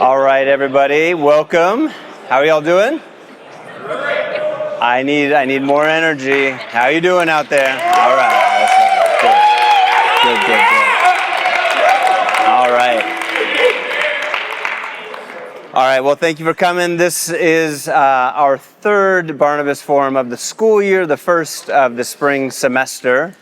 All right, everybody, welcome. How are y'all doing? I need more energy. How are you doing out there? All right. Good. All right, well, thank you for coming. This is our third Barnabas Forum of the school year, the first of the spring semester.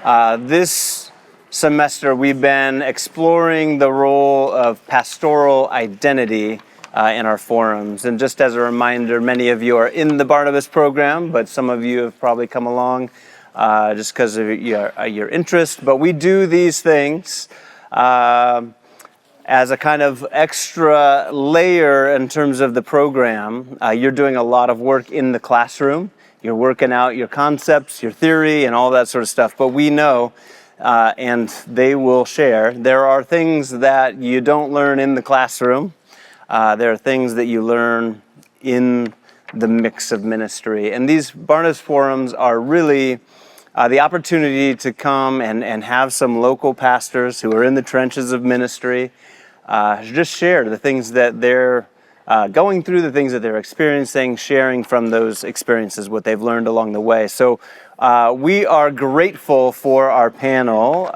This semester, we've been exploring the role of pastoral identity in our forums. And just as a reminder, many of you are in the Barnabas program, but some of you have probably come along just because of your interest. But we do these things as a kind of extra layer in terms of the program. You're doing a lot of work in the classroom. You're working out your concepts, your theory, and all that sort of stuff. But we know, and they will share, there are things that you don't learn in the classroom. There are things that you learn in the mix of ministry. And these Barnabas Forums are really the opportunity to come and have some local pastors who are in the trenches of ministry just share the things that they're going through, the things that they're experiencing, sharing from those experiences, what they've learned along the way. So we are grateful for our panel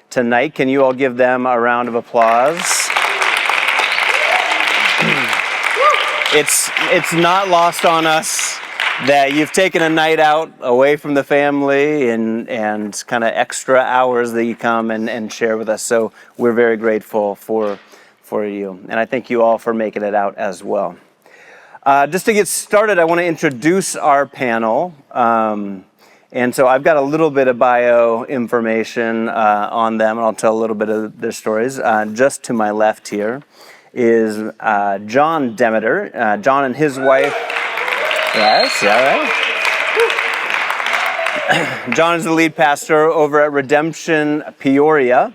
tonight. Can you all give them a round of applause? It's not lost on us that you've taken a night out away from the family and kind of extra hours that you come and share with us. So we're very grateful for you. And I thank you all for making it out as well. Just to get started, I want to introduce our panel. And so I've got a little bit of bio information on them, and I'll tell a little bit of their stories. Just to my left here is John Demeter. John and his wife. Yes, all right. John is the lead pastor over at Redemption, Peoria.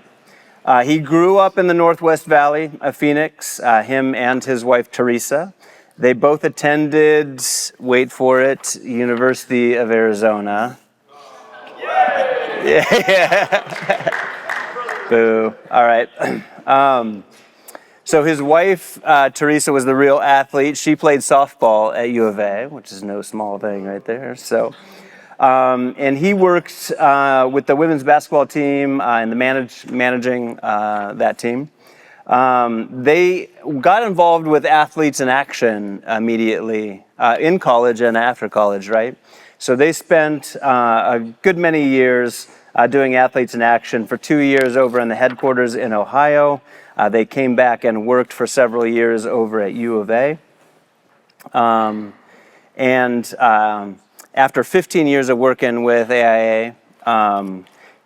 He grew up in the Northwest Valley of Phoenix, him and his wife, Teresa. They both attended, wait for it, University of Arizona. Yeah. Boo. All right. So his wife, Teresa, was the real athlete. She played softball at U of A, which is no small thing right there. So, and he worked with the women's basketball team and managing that team. They got involved with Athletes in Action immediately in college and after college, right? So they spent a good many years doing Athletes in Action. For 2 years over in the headquarters in Ohio. They came back and worked for several years over at U of A. After 15 years of working with AIA,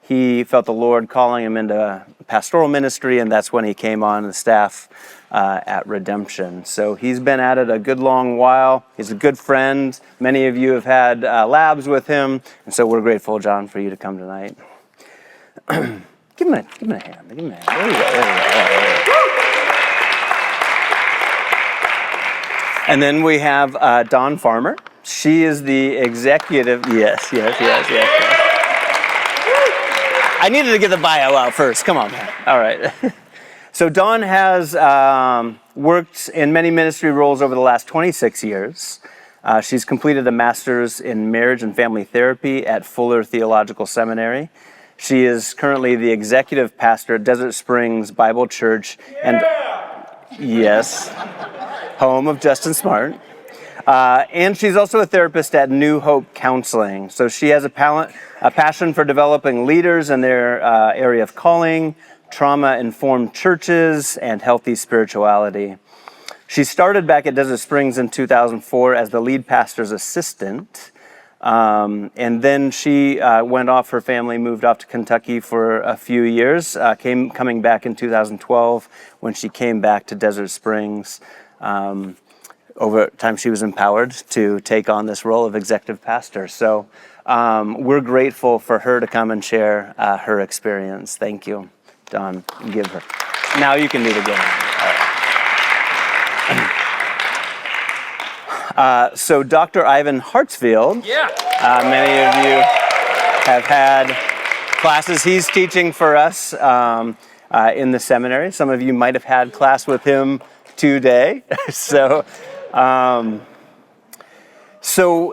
he felt the Lord calling him into pastoral ministry, and that's when he came on the staff at Redemption. So he's been at it a good long while. He's a good friend. Many of you have had labs with him, and so we're grateful, John, for you to come tonight. Give him a hand. There you go. There you go. And then we have Dawn Farmer. She is the executive. Yes. I needed to get the bio out first. Come on, man. All right. So Dawn has worked in many ministry roles over the last 26 years. She's completed a master's in marriage and family therapy at Fuller Theological Seminary. She is currently the executive pastor at Desert Springs Bible Church, and yes, home of Justin Smart. And she's also a therapist at New Hope Counseling. So she has a passion for developing leaders in their area of calling, trauma-informed churches, and healthy spirituality. She started back at Desert Springs in 2004 as the lead pastor's assistant. And then she went off, her family moved off to Kentucky for a few years, coming back in 2012 when she came back to Desert Springs. Over time, she was empowered to take on this role of executive pastor. So we're grateful for her to come and share her experience. Thank you, Dawn. Give her. Now you can do it again. So Dr. Ivan Hartsfield, many of you have had classes he's teaching for us in the seminary. Some of you might have had class with him today. So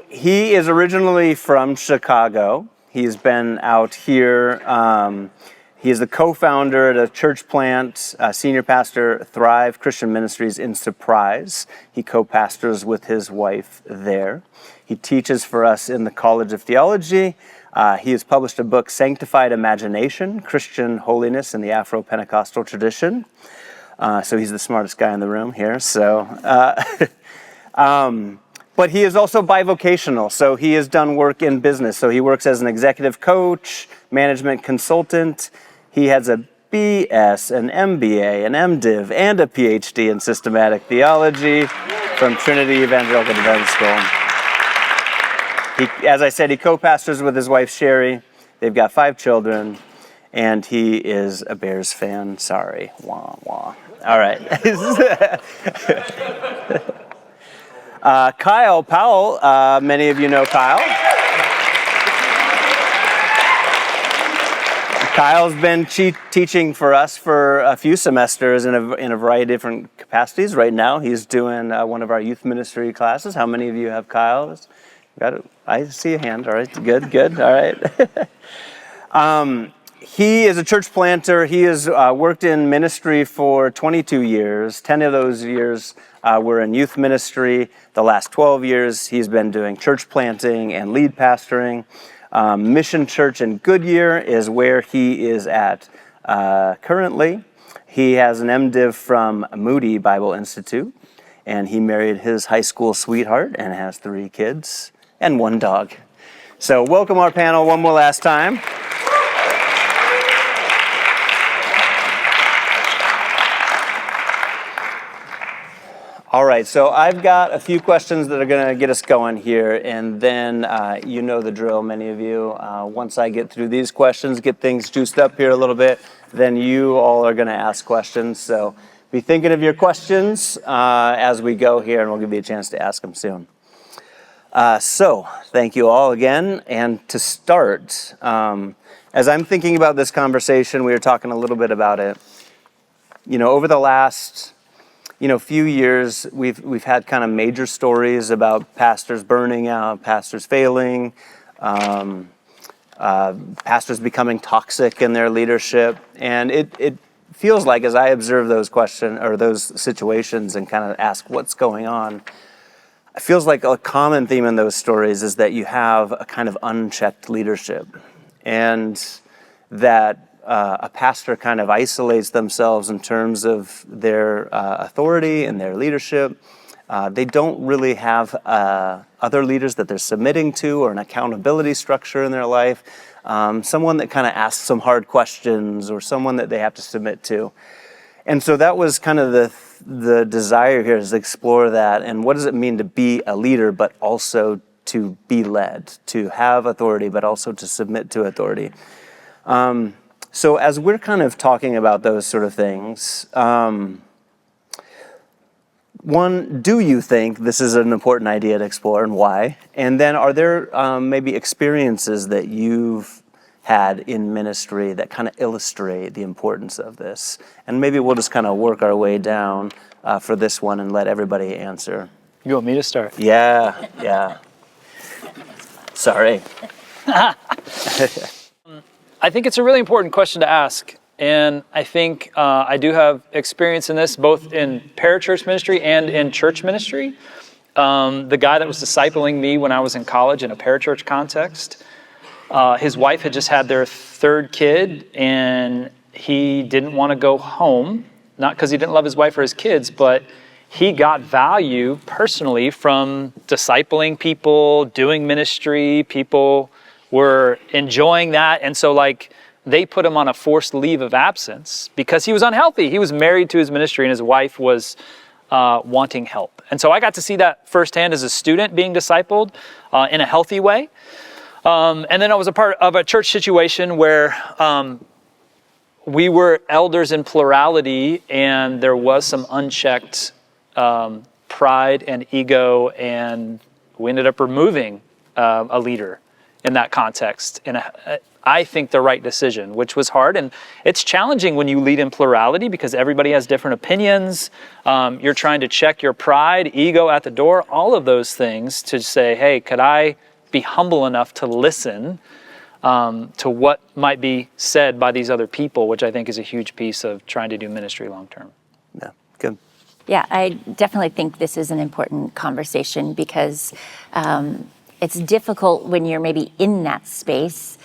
he is originally from Chicago. He's been out here. He is the co-founder at a church plant, senior pastor, Thrive Christian Ministries in Surprise. He co-pastors with his wife there. He teaches for us in the College of Theology. He has published a book, Sanctified Imagination, Christian Holiness in the Afro-Pentecostal Tradition. So he's the smartest guy in the room here. But he is also bivocational, so he has done work in business. So he works as an executive coach, management consultant. He has a BS, an MBA, an MDiv, and a PhD in systematic theology from Trinity Evangelical Divinity School. As I said, he co-pastors with his wife, Sherry. They've got 5 children, and he is a Bears fan. Sorry. Wah, wah. All right. Kyle Powell, many of you know Kyle. Kyle's been teaching for us for a few semesters in a variety of different capacities. Right now, he's doing one of our youth ministry classes. How many of you have Kyle? Got it. I see a hand. All right, good. All right. He is a church planter. He has worked in ministry for 22 years. 10 of those years were in youth ministry. The last 12 years, he's been doing church planting and lead pastoring. Mission Church in Goodyear is where he is at currently. He has an MDiv from Moody Bible Institute, and he married his high school sweetheart and has 3 kids and 1 dog. So welcome our panel one more last time. All right, so I've got a few questions that are going to get us going here, and then you know the drill, many of you. Once I get through these questions, get things juiced up here a little bit, then you all are going to ask questions. So be thinking of your questions as we go here, and we'll give you a chance to ask them soon. So thank you all again. And to start, as I'm thinking about this conversation, we were talking a little bit about it. You know, over the last few years, we've had kind of major stories about pastors burning out, pastors failing, pastors becoming toxic in their leadership, and it feels like, as I observe those situations and kind of ask what's going on, it feels like a common theme in those stories is that you have a kind of unchecked leadership, and that a pastor kind of isolates themselves in terms of their authority and their leadership. They don't really have other leaders that they're submitting to or an accountability structure in their life, someone that kind of asks some hard questions or someone that they have to submit to. And so that was kind of the desire here, is to explore that and what does it mean to be a leader but also to be led, to have authority but also to submit to authority. So as we're kind of talking about those sort of things, one, do you think this is an important idea to explore, and why? And then are there maybe experiences that you've had in ministry that kind of illustrate the importance of this? And maybe we'll just kind of work our way down for this one and let everybody answer. You want me to start? Yeah. Sorry. I think it's a really important question to ask, and I think I do have experience in this, both in parachurch ministry and in church ministry. The guy that was discipling me when I was in college in a parachurch context, his wife had just had their 3rd kid, and he didn't want to go home, not because he didn't love his wife or his kids, but he got value personally from discipling people, doing ministry. People were enjoying that. And so they put him on a forced leave of absence because he was unhealthy. He was married to his ministry and his wife was wanting help. And so I got to see that firsthand as a student being discipled in a healthy way. And then I was a part of a church situation where we were elders in plurality, and there was some unchecked pride and ego, and we ended up removing a leader. in that context. And I think the right decision, which was hard. And it's challenging when you lead in plurality because everybody has different opinions. You're trying to check your pride, ego at the door, all of those things to say, hey, could I be humble enough to listen to what might be said by these other people, which I think is a huge piece of trying to do ministry long term. Yeah, good. Yeah, I definitely think this is an important conversation because it's difficult when you're maybe in that space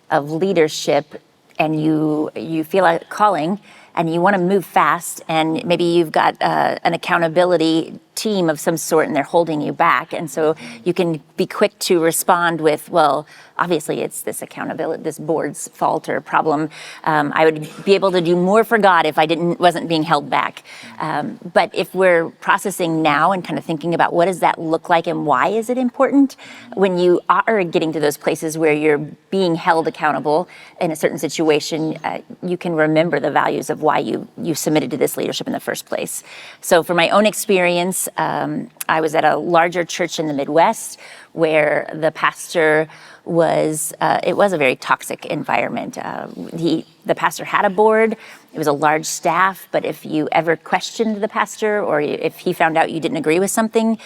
of leadership and you feel a calling and you want to move fast and maybe you've got an accountability team of some sort and they're holding you back. And so you can be quick to respond with, well, obviously it's this accountability, this board's fault or problem. I would be able to do more for God if I wasn't being held back. But if we're processing now and kind of thinking about what does that look like and why is it important, when you are getting to those places where you're being held accountable in a certain situation, you can remember the values of why you submitted to this leadership in the first place. So for my own experience, I was at a larger church in the Midwest where the pastor was, it was a very toxic environment. The pastor had a board, it was a large staff, but if you ever questioned the pastor or if he found out you didn't agree with something,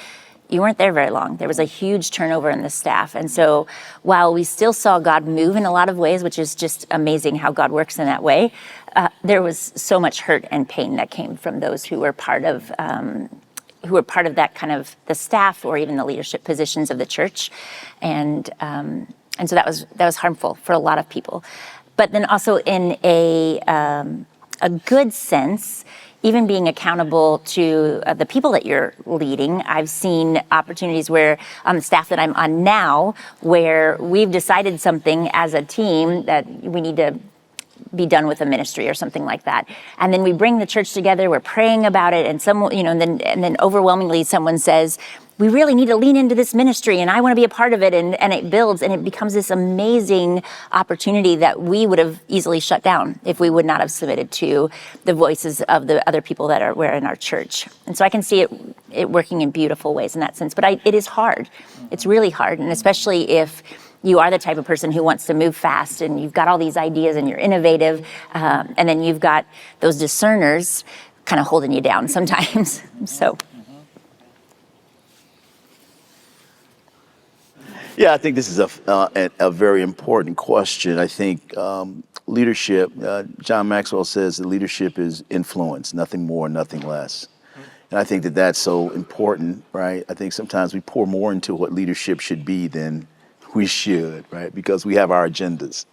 you weren't there very long. There was a huge turnover in the staff. And so while we still saw God move in a lot of ways, which is just amazing how God works in that way, there was so much hurt and pain that came from those who were part of that kind of the staff or even the leadership positions of the church. And so that was harmful for a lot of people. But then also in a good sense, even being accountable to the people that you're leading, I've seen opportunities where on the staff that I'm on now, where we've decided something as a team that we need to be done with a ministry or something like that. And then we bring the church together, we're praying about it, and then overwhelmingly someone says, we really need to lean into this ministry and I want to be a part of it, and it builds and it becomes this amazing opportunity that we would have easily shut down if we would not have submitted to the voices of the other people that were in our church. And so I can see it working in beautiful ways in that sense, but it is hard. It's really hard, and especially if you are the type of person who wants to move fast and you've got all these ideas and you're innovative, and then you've got those discerners kind of holding you down sometimes. So. Yeah, I think this is a very important question. I think leadership, John Maxwell says that leadership is influence, nothing more, nothing less. And I think that that's so important, right? I think sometimes we pour more into what leadership should be than we should, right? Because we have our agendas.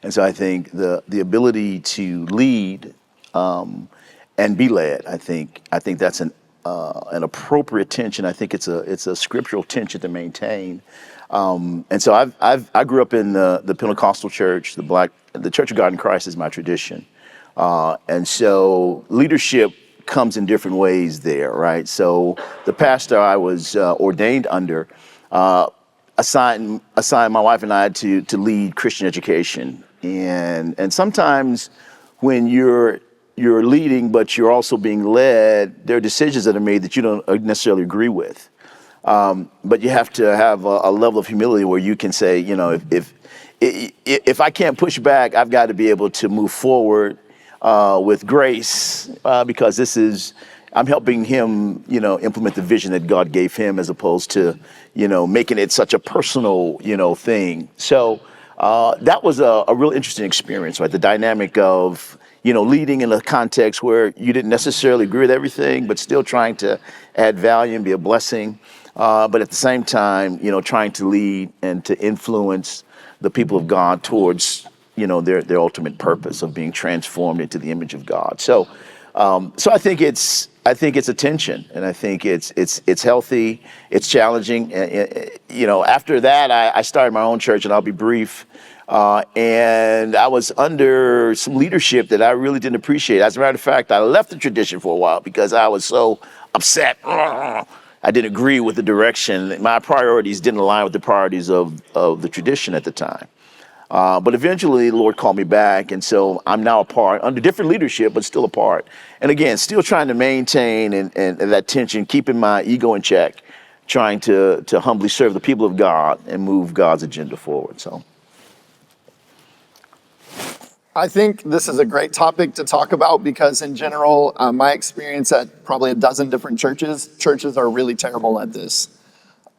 And so I think the ability to lead and be led, I think that's an appropriate tension. I think it's a scriptural tension to maintain. And so I grew up in the Pentecostal church, the Church of God in Christ is my tradition. And so leadership comes in different ways there, right? So the pastor I was ordained under assigned my wife and I to lead Christian education. And sometimes when you're leading, but you're also being led, there are decisions that are made that you don't necessarily agree with. But you have to have a level of humility where you can say, you know, if I can't push back, I've got to be able to move forward with grace, because I'm helping him, you know, implement the vision that God gave him, as opposed to, you know, making it such a personal, you know, thing. So that was a real interesting experience, right? The dynamic of, you know, leading in a context where you didn't necessarily agree with everything, but still trying to add value and be a blessing. But at the same time, you know, trying to lead and to influence the people of God towards, you know, their ultimate purpose of being transformed into the image of God. So I think it's a tension, and I think it's healthy, it's challenging. You know, after that, I started my own church, and I'll be brief. And I was under some leadership that I really didn't appreciate. As a matter of fact, I left the tradition for a while because I was so upset. I didn't agree with the direction. My priorities didn't align with the priorities of the tradition at the time. But eventually, the Lord called me back, and so I'm now a part, under different leadership, but still a part. And again, still trying to maintain and that tension, keeping my ego in check, trying to humbly serve the people of God and move God's agenda forward. So I think this is a great topic to talk about because in general, my experience at probably a dozen different churches are really terrible at this.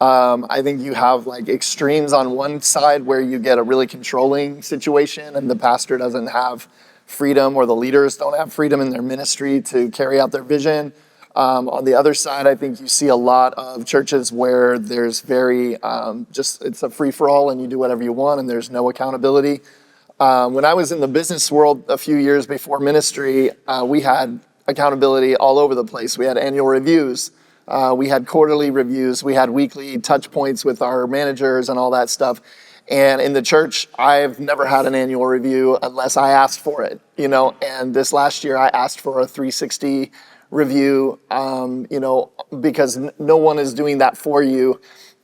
I think you have like extremes on one side where you get a really controlling situation and the pastor doesn't have freedom or the leaders don't have freedom in their ministry to carry out their vision. On the other side, I think you see a lot of churches where there's very, it's a free-for-all and you do whatever you want and there's no accountability. When I was in the business world a few years before ministry, we had accountability all over the place. We had annual reviews. We had quarterly reviews. We had weekly touch points with our managers and all that stuff. And in the church, I've never had an annual review unless I asked for it, and this last year I asked for a 360 review, because no one is doing that for you.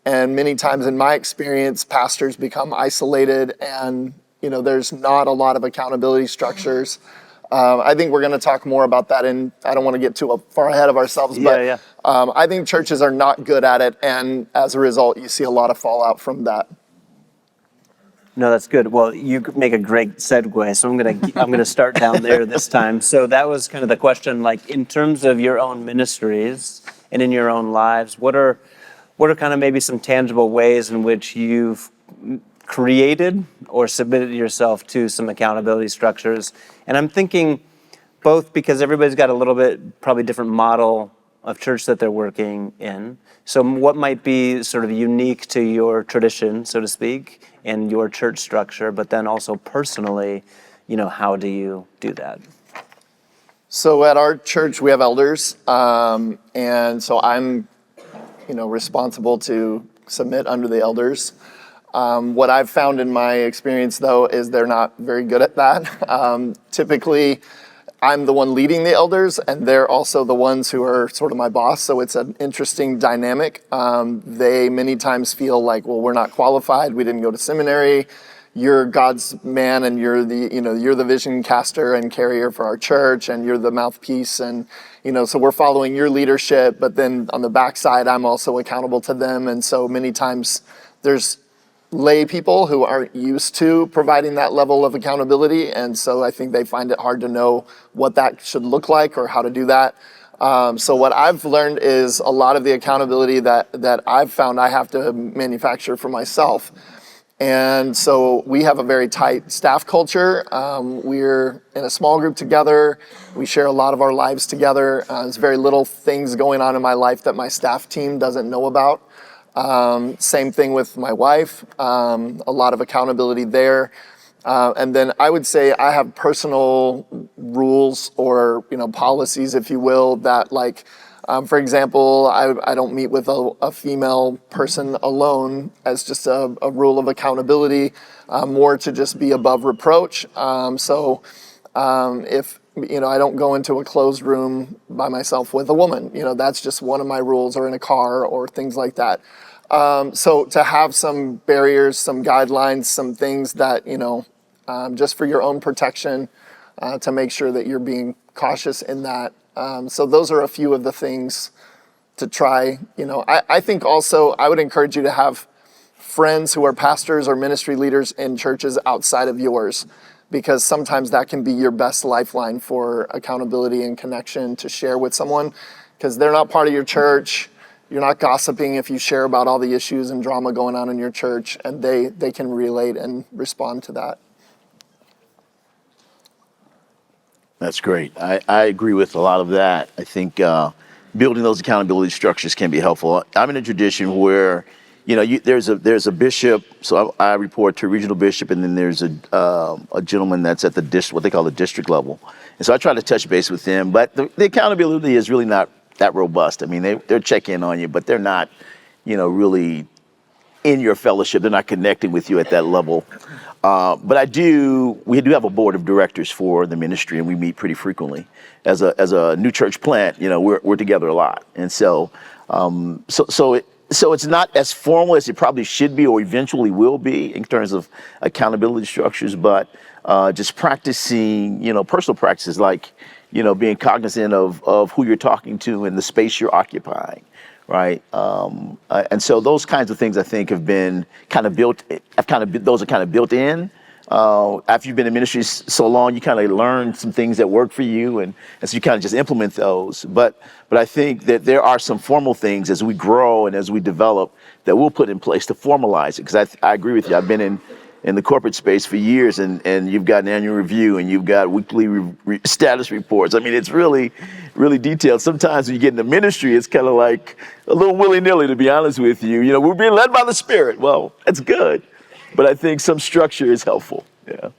And many times in my experience, pastors become isolated and, there's not a lot of accountability structures. I think we're going to talk more about that, and I don't want to get too far ahead of ourselves, but I think churches are not good at it, and as a result, you see a lot of fallout from that. No, that's good. Well, you make a great segue, so I'm gonna start down there this time. So that was kind of the question, like in terms of your own ministries and in your own lives, what are kind of maybe some tangible ways in which you've created or submitted yourself to some accountability structures? And I'm thinking both because everybody's got a little bit probably different model of church that they're working in. So what might be sort of unique to your tradition, so to speak, and your church structure, but then also personally, how do you do that? So at our church, we have elders, and so I'm, responsible to submit under the elders. What I've found in my experience, though, is they're not very good at that. Typically, I'm the one leading the elders, and they're also the ones who are sort of my boss, so it's an interesting dynamic. They many times feel like, well, we're not qualified, we didn't go to seminary, you're God's man, and you're the vision caster and carrier for our church, and you're the mouthpiece, and so we're following your leadership, but then on the backside, I'm also accountable to them, and so many times there's lay people who aren't used to providing that level of accountability, and so I think they find it hard to know what that should look like or how to do that. So what I've learned is a lot of the accountability that I've found I have to manufacture for myself. And so we have a very tight staff culture. We're in a small group together. We share a lot of our lives together. There's very little things going on in my life that my staff team doesn't know about. Same thing with my wife, a lot of accountability there. And then I would say I have personal rules or, policies, if you will, that for example, I don't meet with a female person alone as just a rule of accountability, more to just be above reproach. If, I don't go into a closed room by myself with a woman, that's just one of my rules, or in a car or things like that. So to have some barriers, some guidelines, some things that, just for your own protection, to make sure that you're being cautious in that. So those are a few of the things to try. I think also I would encourage you to have friends who are pastors or ministry leaders in churches outside of yours, because sometimes that can be your best lifeline for accountability and connection to share with someone, because they're not part of your church. You're not gossiping if you share about all the issues and drama going on in your church, and they can relate and respond to that. that's great. I agree with a lot of that. I think building those accountability structures can be helpful. I'm in a tradition where there's a bishop, so I report to a regional bishop, and then there's a gentleman that's at what they call the district level. And so I try to touch base with them, but the accountability is really not that robust. I mean, they're checking on you, but they're not, really in your fellowship. They're not connecting with you at that level. But we do have a board of directors for the ministry, and we meet pretty frequently. As a new church plant, we're together a lot, and so it's not as formal as it probably should be or eventually will be in terms of accountability structures, but just practicing, personal practices like, being cognizant of who you're talking to and the space you're occupying, right? And so those kinds of things I think have been kind of built. Those are kind of built in. After you've been in ministry so long, you kind of learn some things that work for you, and so you kind of just implement those. But I think that there are some formal things as we grow and as we develop that we'll put in place to formalize it. Because I agree with you. I've been in the corporate space for years, and you've got an annual review and you've got weekly status reports. I mean, it's really, really detailed. Sometimes when you get into ministry, it's kind of like a little willy-nilly, to be honest with you. You know, we're being led by the Spirit. Well, that's good. But I think some structure is helpful. Yeah.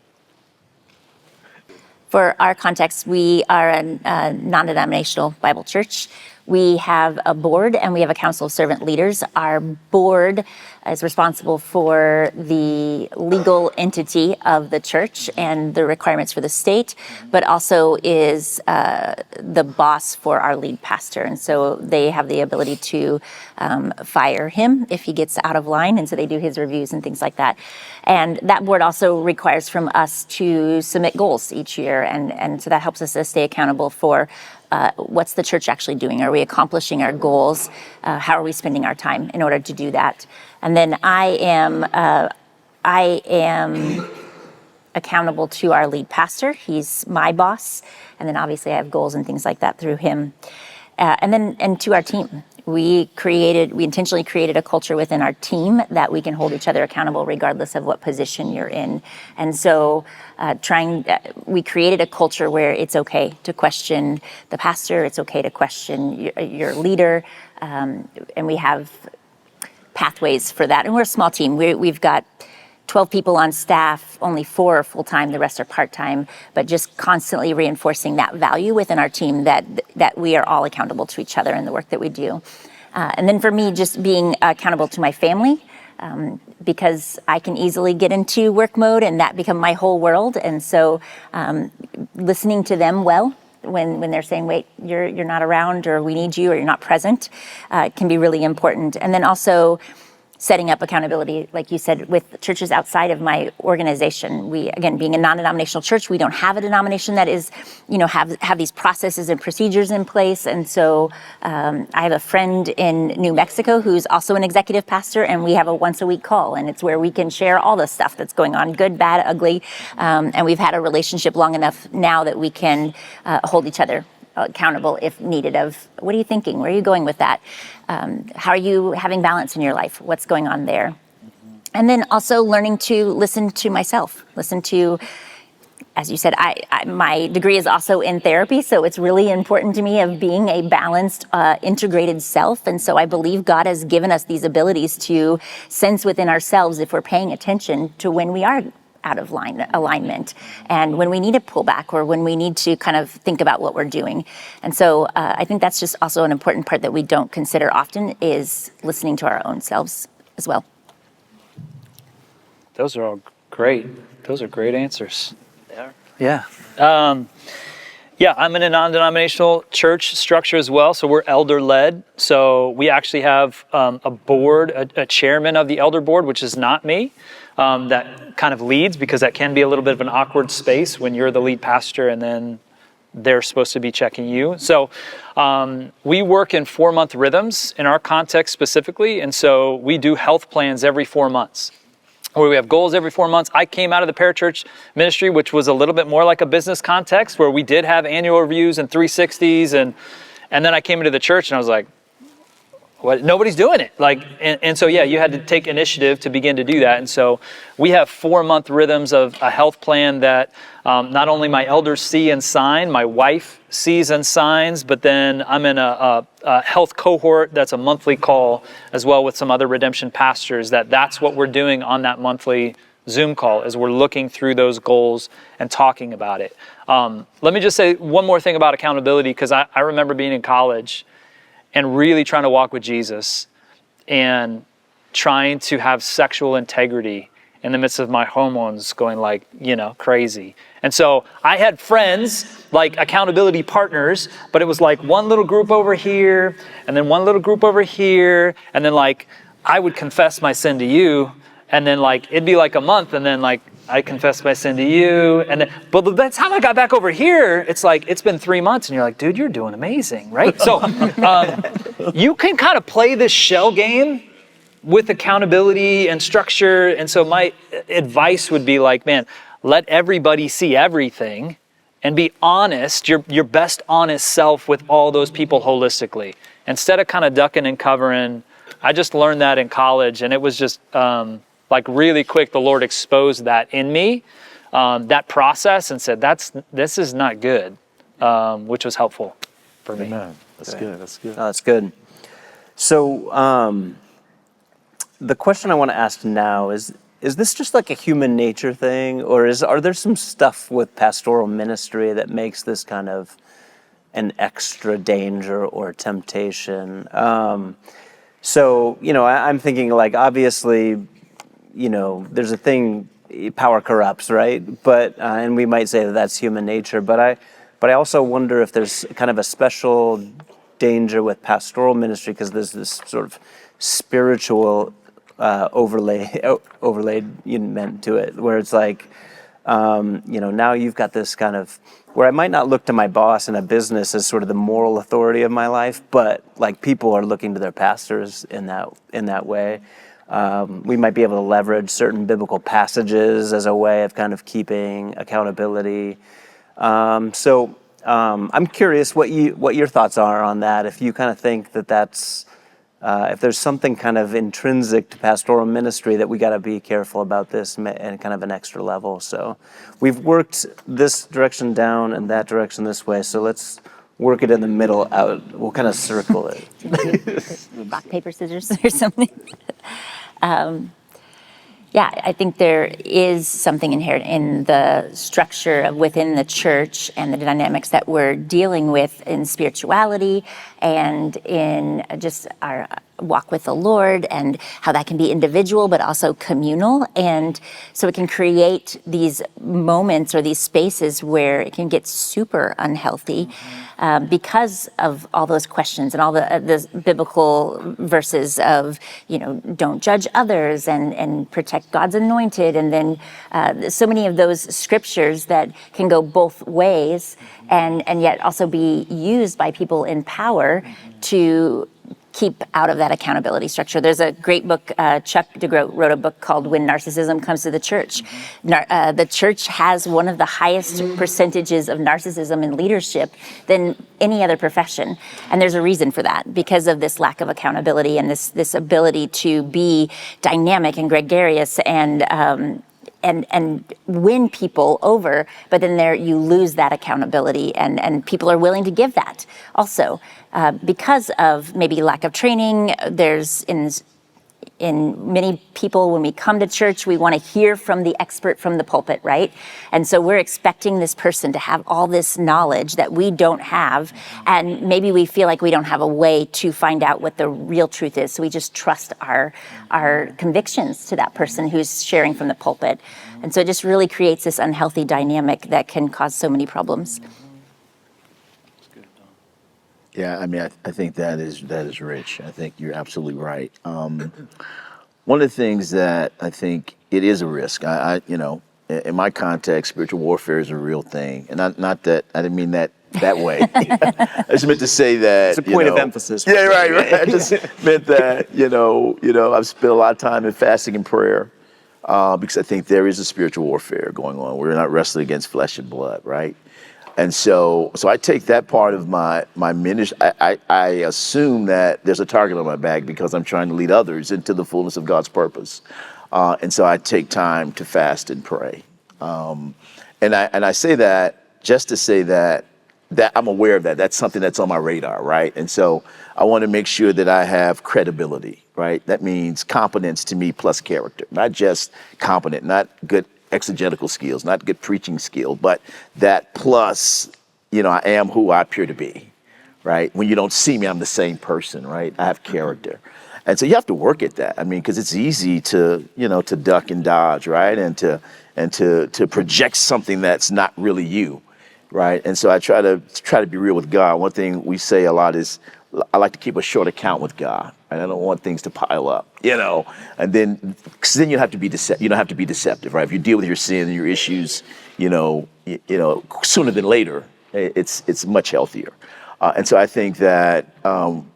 For our context, we are a non-denominational Bible church. We have a board and we have a council of servant leaders. Our board is responsible for the legal entity of the church and the requirements for the state, but also is the boss for our lead pastor. And so they have the ability to fire him if he gets out of line. And so they do his reviews and things like that. And that board also requires from us to submit goals each year. And so that helps us to stay accountable for what's the church actually doing? Are we accomplishing our goals? How are we spending our time in order to do that? And then I am accountable to our lead pastor. He's my boss. And then obviously I have goals and things like that through him. And to our team. We intentionally created a culture within our team that we can hold each other accountable regardless of what position you're in. And so we created a culture where it's okay to question the pastor, it's okay to question your leader, and we have pathways for that. And we're a small team. We've got 12 people on staff, only 4 are full-time, the rest are part-time, but just constantly reinforcing that value within our team that we are all accountable to each other in the work that we do. And then for me, just being accountable to my family, because I can easily get into work mode and that become my whole world. And so listening to them well, when they're saying, wait, you're not around, or we need you, or you're not present, can be really important. And then also setting up accountability, like you said, with churches outside of my organization. We, again, being a non-denominational church, we don't have a denomination that is, have these processes and procedures in place. And so I have a friend in New Mexico who's also an executive pastor, and we have a once-a-week call, and it's where we can share all the stuff that's going on, good, bad, ugly. And we've had a relationship long enough now that we can hold each other accountable if needed of, what are you thinking? Where are you going with that? How are you having balance in your life? What's going on there? And then also learning to listen to myself, listen to, as you said, my degree is also in therapy, so it's really important to me of being a balanced, integrated self. And so I believe God has given us these abilities to sense within ourselves if we're paying attention to when we are out of alignment, and when we need to pull back, or when we need to kind of think about what we're doing. And so I think that's just also an important part that we don't consider often, is listening to our own selves as well. Those are all great. Those are great answers. They are. Yeah. I'm in a non-denominational church structure as well. So we're elder-led. So we actually have a board, a chairman of the elder board, which is not me, that kind of leads, because that can be a little bit of an awkward space when you're the lead pastor and then they're supposed to be checking you. So we work in 4-month rhythms in our context specifically. And so we do health plans every 4 months, where we have goals every 4 months. I came out of the parachurch ministry, which was a little bit more like a business context, where we did have annual reviews and 360s. And then I came into the church and I was like, what? Nobody's doing it. And so, you had to take initiative to begin to do that. And so we have 4-month rhythms of a health plan that not only my elders see and sign, my wife sees and signs, but then I'm in a health cohort that's a monthly call as well with some other redemption pastors. That's what we're doing on that monthly Zoom call, is we're looking through those goals and talking about it. Let me just say one more thing about accountability, because I remember being in college and really trying to walk with Jesus and trying to have sexual integrity in the midst of my hormones going crazy. And so I had friends, like accountability partners, but it was like one little group over here, and then one little group over here, and then I would confess my sin to you, and then it'd be like a month, and then I confess my sin to you, and then, but that's how I got back over here. It's it's been 3 months, and you're like, dude, you're doing amazing, right? So you can kind of play this shell game with accountability and structure. And so my advice would be like, man, let everybody see everything and be honest, your best honest self with all those people holistically. Instead of kind of ducking and covering. I just learned that in college, and it was just like really quick, the Lord exposed that in me, that process, and said, this is not good, which was helpful for me. Amen. That's good. That's good. Oh, that's good. So the question I want to ask now is this just like a human nature thing, or are there some stuff with pastoral ministry that makes this kind of an extra danger or temptation? So, I'm thinking like, obviously, there's a thing, power corrupts, right? But, and we might say that that's human nature, but I also wonder if there's kind of a special danger with pastoral ministry, because there's this sort of spiritual overlaid meant to it, where it's like, now you've got this kind of, where I might not look to my boss in a business as sort of the moral authority of my life, but like people are looking to their pastors in that way. We might be able to leverage certain biblical passages as a way of kind of keeping accountability. So I'm curious what your thoughts are on that. If you kind of think that that's if there's something kind of intrinsic to pastoral ministry that we got to be careful about this and kind of an extra level. So we've worked this direction down and that direction this way. So let's work it in the middle out. We'll kind of circle it. Rock, paper, scissors or something. Yeah, I think there is something inherent in the structure within the church and the dynamics that we're dealing with in spirituality and in just our walk with the Lord, and how that can be individual but also communal. And so it can create these moments or these spaces where it can get super unhealthy because of all those questions and all the biblical verses of, don't judge others and protect God's anointed. And then so many of those scriptures that can go both ways and yet also be used by people in power to keep out of that accountability structure. There's a great book, Chuck DeGroat wrote a book called When Narcissism Comes to the Church. The church has one of the highest percentages of narcissism in leadership than any other profession. And there's a reason for that, because of this lack of accountability and this ability to be dynamic and gregarious and win people over, but then you lose that accountability, and people are willing to give that also because of maybe lack of training. There's in many people, when we come to church, we want to hear from the expert from the pulpit, right? And so we're expecting this person to have all this knowledge that we don't have, and maybe we feel like we don't have a way to find out what the real truth is, so we just trust our convictions to that person who's sharing from the pulpit. And so it just really creates this unhealthy dynamic that can cause so many problems. Yeah, I mean, I think that is rich. I think you're absolutely right. One of the things that I think it is a risk, in my context, spiritual warfare is a real thing, and not that I didn't mean that way. I just meant to say that it's a point of emphasis. Yeah, right. I just meant that I've spent a lot of time in fasting and prayer because I think there is a spiritual warfare going on. We're not wrestling against flesh and blood, right? And so I take that part of my ministry. I assume that there's a target on my back because I'm trying to lead others into the fullness of God's purpose. And so I take time to fast and pray. And I say that just to say that I'm aware of that. That's something that's on my radar, right? And so I want to make sure that I have credibility, right? That means competence to me plus character, not just competent, not good exegetical skills, not good preaching skill, but that plus, I am who I appear to be, right? When you don't see me, I'm the same person, right? I have character. And so you have to work at that. I mean, because it's easy to duck and dodge, right? And to project something that's not really you, right? And so I try to be real with God. One thing we say a lot is, I like to keep a short account with God, and I don't want things to pile up, And then, cause then you don't have to be deceptive, right? If you deal with your sin and your issues, sooner than later, it's much healthier. And so I think that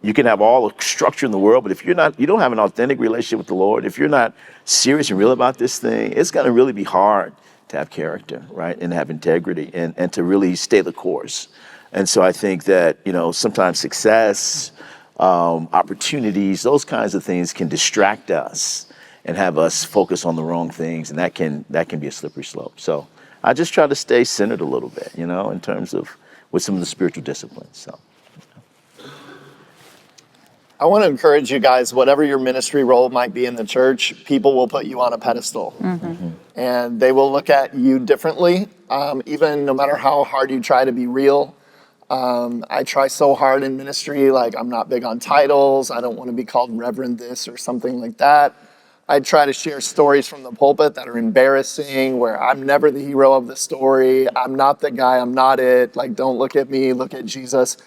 you can have all the structure in the world, but if you don't have an authentic relationship with the Lord, if you're not serious and real about this thing, it's going to really be hard to have character, right, and have integrity, and to really stay the course. And so I think that, sometimes success, opportunities, those kinds of things can distract us and have us focus on the wrong things, and that can be a slippery slope. So I just try to stay centered a little bit, in terms of with some of the spiritual disciplines. So I want to encourage you guys, whatever your ministry role might be in the church, people will put you on a pedestal. And they will look at you differently, even no matter how hard you try to be real. I try so hard in ministry, like I'm not big on titles. I don't want to be called Reverend this or something like that. I try to share stories from the pulpit that are embarrassing, where I'm never the hero of the story. I'm not the guy, I'm not it. Like, don't look at me, look at Jesus.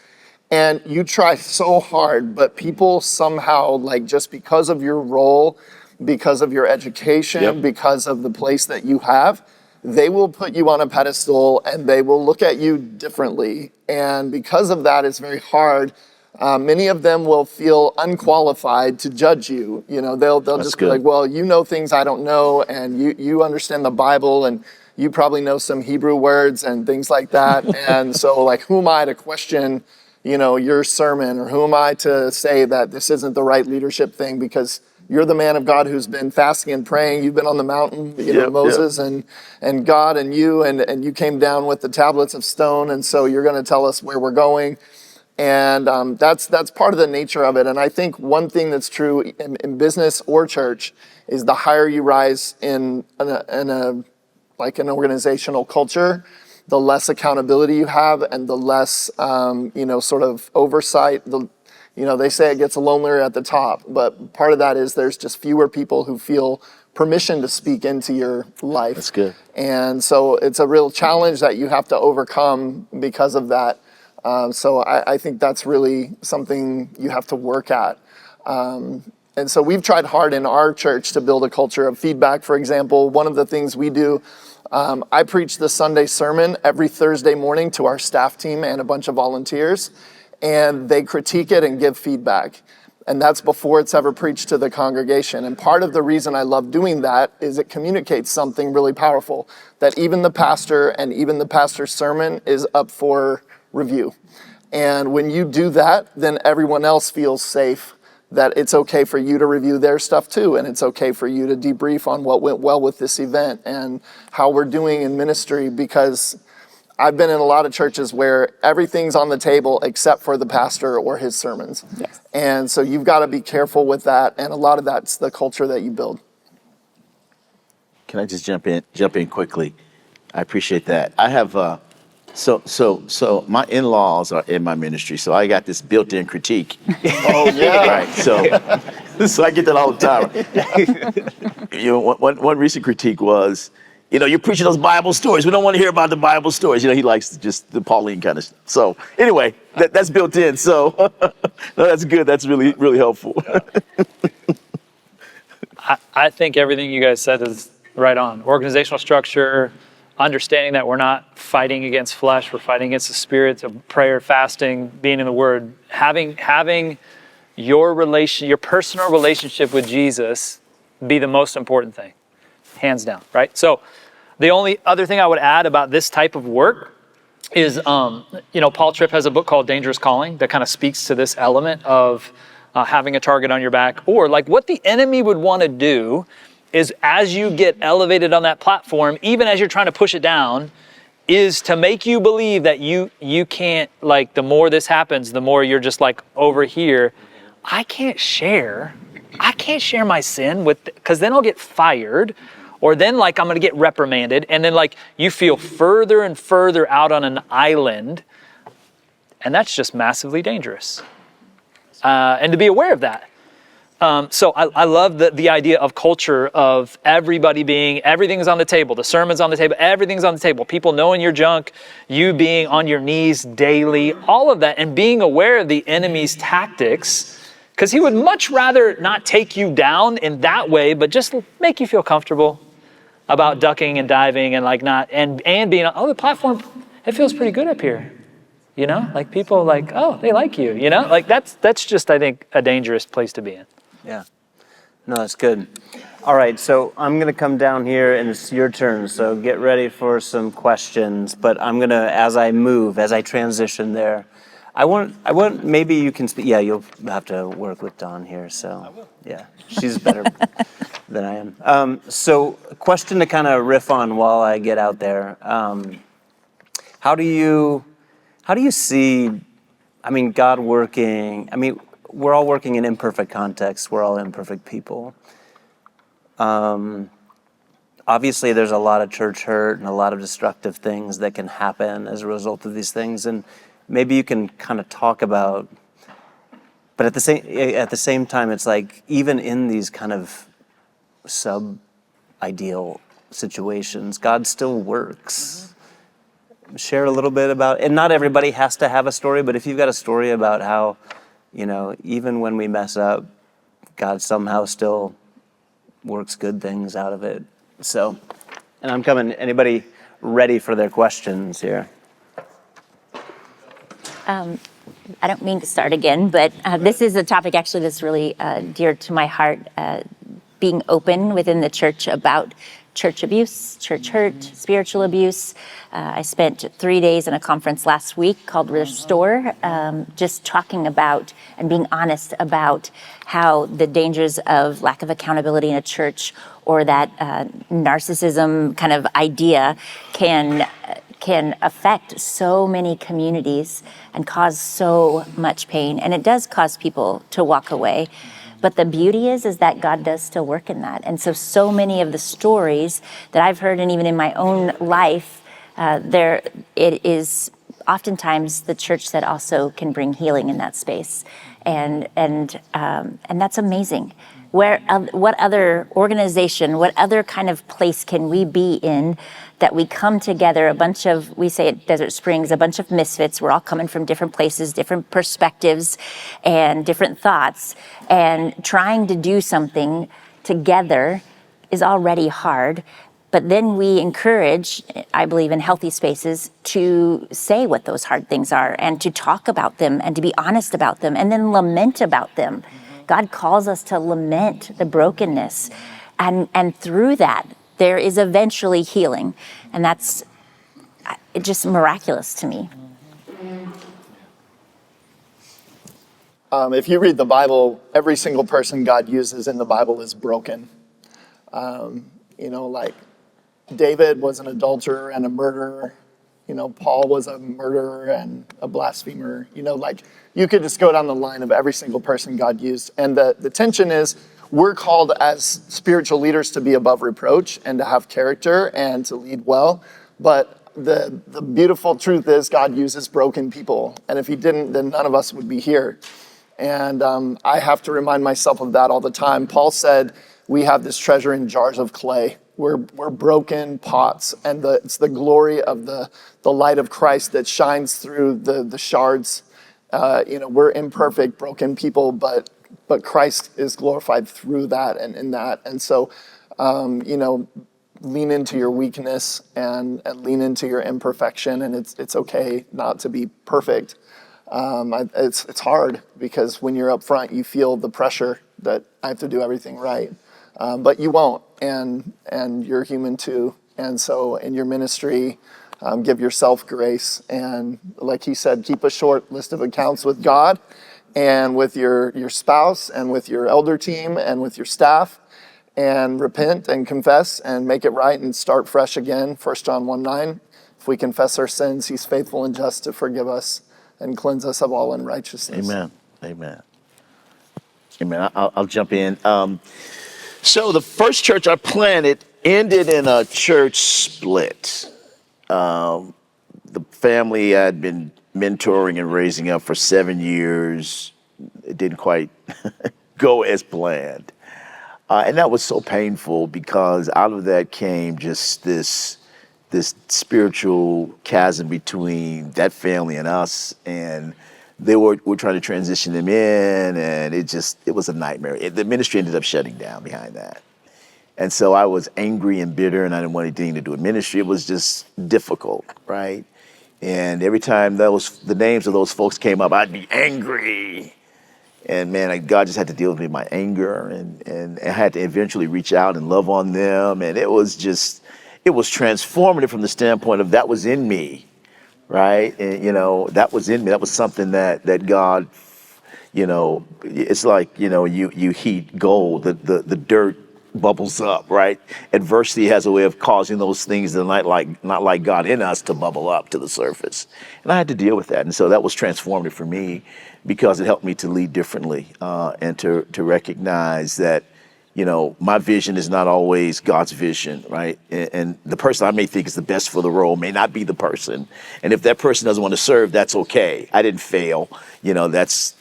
And you try so hard, but people somehow, like, just because of your role, because of your education, because of the place that you have, they will put you on a pedestal and they will look at you differently. And because of that, it's very hard. Many of them will feel unqualified to judge you. They'll just be like, well, you know things I don't know, and you understand the Bible, and you probably know some Hebrew words and things like that. And so, like, who am I to question, your sermon, or who am I to say that this isn't the right leadership thing, because you're the man of God who's been fasting and praying. You've been on the mountain, Moses and God and you came down with the tablets of stone, and so you're going to tell us where we're going. And that's part of the nature of it. And I think one thing that's true in business or church is the higher you rise in an organizational culture, the less accountability you have, and the less sort of oversight. They say it gets lonelier at the top, but part of that is there's just fewer people who feel permission to speak into your life. That's good. And so it's a real challenge that you have to overcome because of that. So I think that's really something you have to work at. And so we've tried hard in our church to build a culture of feedback. For example, one of the things we do, I preach the Sunday sermon every Thursday morning to our staff team and a bunch of volunteers, and they critique it and give feedback. And that's before it's ever preached to the congregation. And part of the reason I love doing that is it communicates something really powerful, that even the pastor and even the pastor's sermon is up for review. And when you do that, then everyone else feels safe that it's okay for you to review their stuff too, and it's okay for you to debrief on what went well with this event and how we're doing in ministry, because I've been in a lot of churches where everything's on the table except for the pastor or his sermons. Yes. And so you've got to be careful with that, and a lot of that's the culture that you build. Can I just jump in quickly? I appreciate that. I have so my in-laws are in my ministry, so I got this built-in critique. Oh yeah. Right. So I get that all the time. One recent critique was, you're preaching those Bible stories. We don't want to hear about the Bible stories. He likes just the Pauline kind of stuff. So anyway, that's built in. So no, that's good. That's really, really helpful. I think everything you guys said is right on. Organizational structure, understanding that we're not fighting against flesh, we're fighting against the spirit of prayer, fasting, being in the Word, having your personal relationship with Jesus be the most important thing, hands down, right? So the only other thing I would add about this type of work is, Paul Tripp has a book called Dangerous Calling that kind of speaks to this element of having a target on your back, or like what the enemy would want to do is, as you get elevated on that platform, even as you're trying to push it down, is to make you believe that you can't, like, the more this happens, the more you're just like over here. I can't share my sin because then I'll get fired, or then like I'm going to get reprimanded, and then like you feel further and further out on an island, and that's just massively dangerous. And to be aware of that. So I love the idea of culture of everything's on the table. The sermon's on the table. Everything's on the table. People knowing your junk, you being on your knees daily, all of that, and being aware of the enemy's tactics, because he would much rather not take you down in that way, but just make you feel comfortable about ducking and diving and like not, and being, the platform, it feels pretty good up here. you know, like people like, oh, they like you, you know, like that's just, I think, a dangerous place to be in. Yeah. No, that's good. All right, so I'm going to come down here and it's your turn. So get ready for some questions. But I'm going to, as I transition there, I want, maybe you can speak. Yeah, you'll have to work with Dawn here. So, yeah, she's better than I am. So, a question to kind of riff on while I get out there. How do you see, God working? We're all working in imperfect contexts. We're all imperfect people. Obviously, there's a lot of church hurt and a lot of destructive things that can happen as a result of these things. And maybe you can kind of talk about, but at the same time, it's like even in these kind of sub-ideal situations, God still works. Share a little bit about, and not everybody has to have a story, but if you've got a story about how, even when we mess up, God somehow still works good things out of it. So, and I'm coming, anybody ready for their questions here? I don't mean to start again, but this is a topic actually that's really dear to my heart, being open within the church about church abuse, church hurt, spiritual abuse. I spent 3 days in a conference last week called Restore, just talking about and being honest about how the dangers of lack of accountability in a church or that narcissism kind of idea can affect so many communities and cause so much pain. And it does cause people to walk away. But the beauty is that God does still work in that. And so many of the stories that I've heard, and even in my own life, it is oftentimes the church that also can bring healing in that space. And that's amazing. What other organization, what other kind of place can we be in that we come together, we say at Desert Springs, a bunch of misfits. We're all coming from different places, different perspectives, and different thoughts. And trying to do something together is already hard. But then we encourage, I believe, in healthy spaces to say what those hard things are and to talk about them and to be honest about them and then lament about them. God calls us to lament the brokenness. And through that, there is eventually healing. And that's just miraculous to me. If you read the Bible, every single person God uses in the Bible is broken. Like David was an adulterer and a murderer. Paul was a murderer and a blasphemer. You could just go down the line of every single person God used. And the tension is we're called as spiritual leaders to be above reproach and to have character and to lead well. But the beautiful truth is God uses broken people. And if he didn't, then none of us would be here. And I have to remind myself of that all the time. Paul said, we have this treasure in jars of clay. We're broken pots, and it's the glory of the light of Christ that shines through the shards. We're imperfect, broken people, but Christ is glorified through that and in that. And so, lean into your weakness and lean into your imperfection, and it's okay not to be perfect. It's hard because when you're up front, you feel the pressure that I have to do everything right. But you won't, and you're human too. And so in your ministry, give yourself grace. And like he said, keep a short list of accounts with God and with your spouse and with your elder team and with your staff, and repent and confess and make it right and start fresh again. 1 John 1:9, if we confess our sins, he's faithful and just to forgive us and cleanse us of all unrighteousness. Amen. I'll jump in. So the first church I planted ended in a church split. The family I had been mentoring and raising up for 7 years. It didn't quite go as planned. And that was so painful because out of that came just this spiritual chasm between that family and us. And we're trying to transition them in, and it was a nightmare. The ministry ended up shutting down behind that. And so I was angry and bitter, and I didn't want anything to do with ministry. It was just difficult, right? And every time the names of those folks came up, I'd be angry. And man, God just had to deal with me, my anger, and I had to eventually reach out and love on them. And it was transformative from the standpoint of that was in me, right? And, that was in me. That was something that God, it's like, you heat gold, the dirt bubbles up, right? Adversity has a way of causing those things that are not like God in us to bubble up to the surface. And I had to deal with that. And so that was transformative for me because it helped me to lead differently and to recognize that, my vision is not always God's vision, right? And the person I may think is the best for the role may not be the person. And if that person doesn't want to serve, that's okay. I didn't fail. That's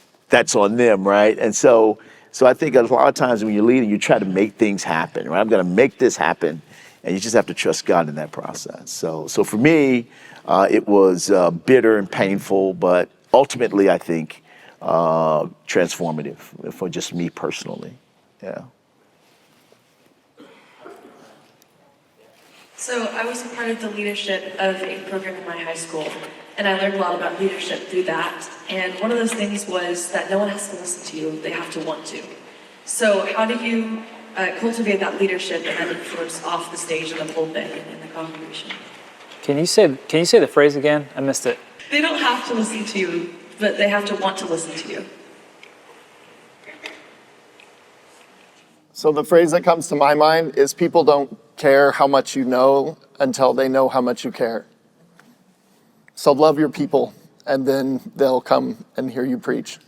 on them, right? And so I think a lot of times when you're leading, you try to make things happen, right? I'm going to make this happen. And you just have to trust God in that process. So for me, it was bitter and painful, but ultimately, I think, transformative for just me personally. Yeah. So I was a part of the leadership of a program in my high school, and I learned a lot about leadership through that. And one of those things was that no one has to listen to you, they have to want to. So how do you cultivate that leadership and that influence off the stage and the pulpit and in the congregation? Can you say the phrase again? I missed it. They don't have to listen to you, but they have to want to listen to you. So the phrase that comes to my mind is people don't care how much you know until they know how much you care. So love your people, and then they'll come and hear you preach.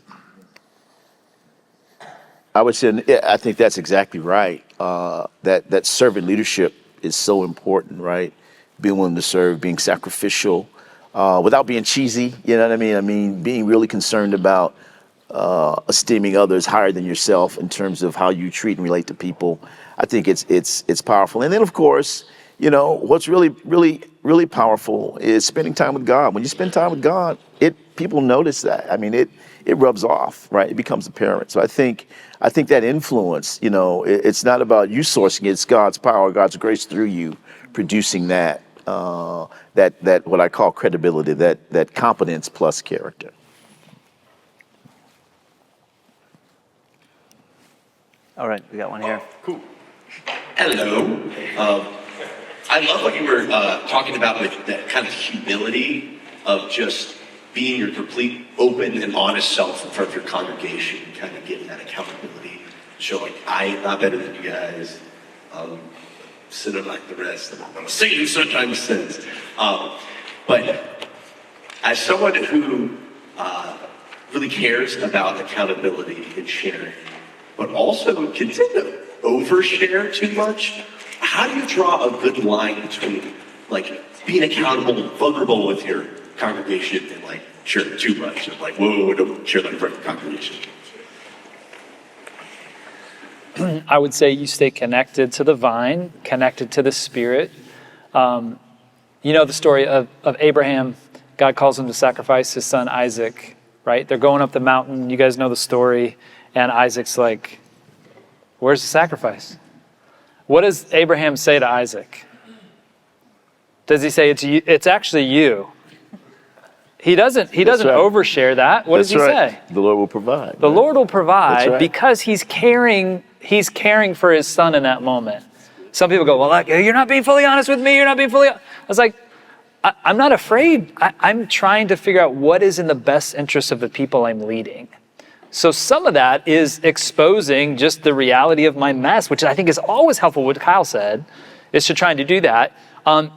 I would say, I think that's exactly right. That servant leadership is so important, right? Being willing to serve, being sacrificial, without being cheesy. You know what I mean? I mean, being really concerned about esteeming others higher than yourself in terms of how you treat and relate to people. I think it's powerful. And then, of course, what's really powerful is spending time with God. When you spend time with God, people notice that. I mean, it rubs off, right? It becomes apparent. So I think that influence, it's not about you sourcing it. It's God's power, God's grace through you, producing that what I call credibility, that competence plus character. All right, we got one here. Cool. Hello. I love what you were talking about with that kind of humility of just being your complete open and honest self in front of your congregation, kind of getting that accountability, showing I'm not better than you guys, sinning like the rest. I'm Satan sometimes sins. But as someone who really cares about accountability and sharing, but also can tend to overshare too much, how do you draw a good line between being accountable and vulnerable with your congregation and sharing too much and whoa, don't share that in front of the congregation? I would say you stay connected to the vine, connected to the Spirit. The story of Abraham. God calls him to sacrifice his son Isaac, right? They're going up the mountain. You guys know the story. And Isaac's like, where's the sacrifice? What does Abraham say to Isaac? Does he say, it's actually you? He doesn't right. Overshare that. What does he say? The Lord will provide. The Lord will provide because he's caring for his son in that moment. Some people go, well, you're not being fully honest with me. You're not being fully honest. I was like, I'm not afraid. I'm trying to figure out what is in the best interest of the people I'm leading. So some of that is exposing just the reality of my mess, which I think is always helpful. What Kyle said is to trying to do that. Am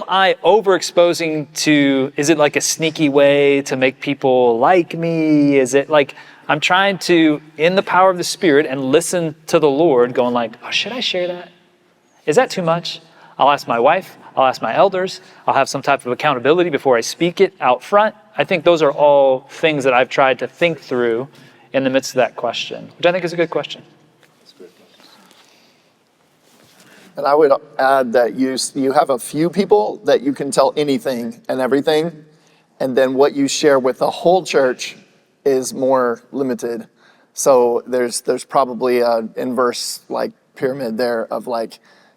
I overexposing to, is it like a sneaky way to make people like me? Is it I'm trying to, in the power of the Spirit, and listen to the Lord going should I share that? Is that too much? I'll ask my wife. I'll ask my elders. I'll have some type of accountability before I speak it out front. I think those are all things that I've tried to think through in the midst of that question, which I think is a good question. And I would add that you have a few people that you can tell anything and everything, and then what you share with the whole church is more limited. So there's probably an inverse pyramid there of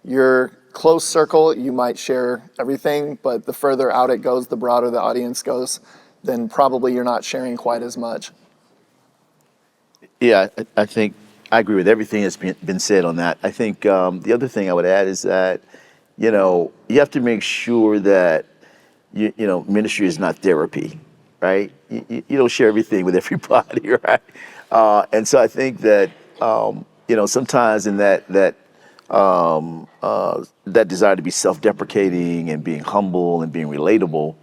you're close circle, you might share everything, but the further out it goes, the broader the audience goes, then probably you're not sharing quite as much. Yeah, I think I agree with everything that's been said on that. I think the other thing I would add is that, you have to make sure that, ministry is not therapy, right? You don't share everything with everybody, right? And so I think that, sometimes in that desire to be self-deprecating and being humble and being relatable,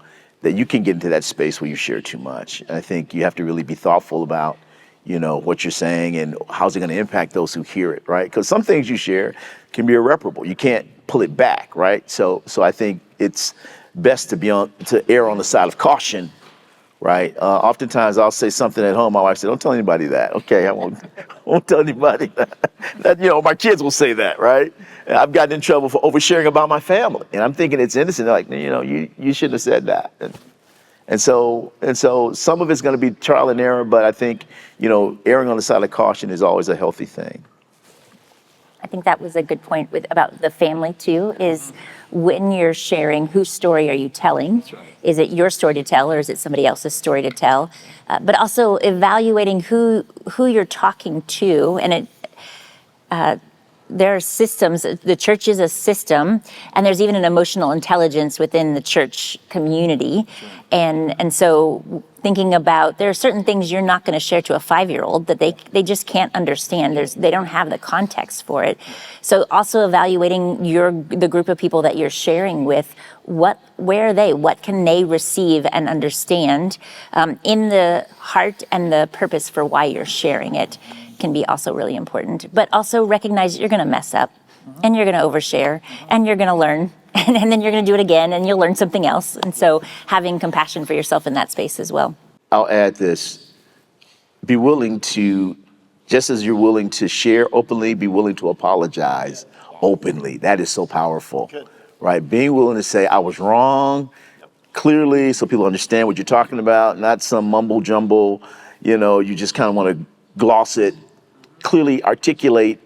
that you can get into that space where you share too much. And I think you have to really be thoughtful about, what you're saying and how's it going to impact those who hear it, right? Because some things you share can be irreparable. You can't pull it back, right? So I think it's best to err on the side of caution, right? Oftentimes I'll say something at home. My wife said, "Don't tell anybody that." Okay, I won't tell anybody that. My kids will say that, right? And I've gotten in trouble for oversharing about my family, and I'm thinking it's innocent. They're like, you shouldn't have said that. And so some of it's going to be trial and error, but I think, erring on the side of caution is always a healthy thing. I think that was a good point about the family too, is when you're sharing, whose story are you telling? That's right. Is it your story to tell, or is it somebody else's story to tell? But also evaluating who you're talking to, and there are systems. The church is a system, and there's even an emotional intelligence within the church community. And so thinking about, there are certain things you're not going to share to a 5-year-old that they just can't understand. They don't have the context for it. So also evaluating the group of people that you're sharing with, where are they? What can they receive and understand in the heart and the purpose for why you're sharing it can be also really important. But also recognize that you're going to mess up, and you're going to overshare, and you're going to learn, and then you're going to do it again, and you'll learn something else. And so having compassion for yourself in that space as well. I'll add this. Be willing to, just as you're willing to share openly, be willing to apologize openly. That is so powerful, right? Being willing to say, I was wrong, clearly, so people understand what you're talking about, not some mumble jumble, you just kind of want to gloss it. Clearly articulate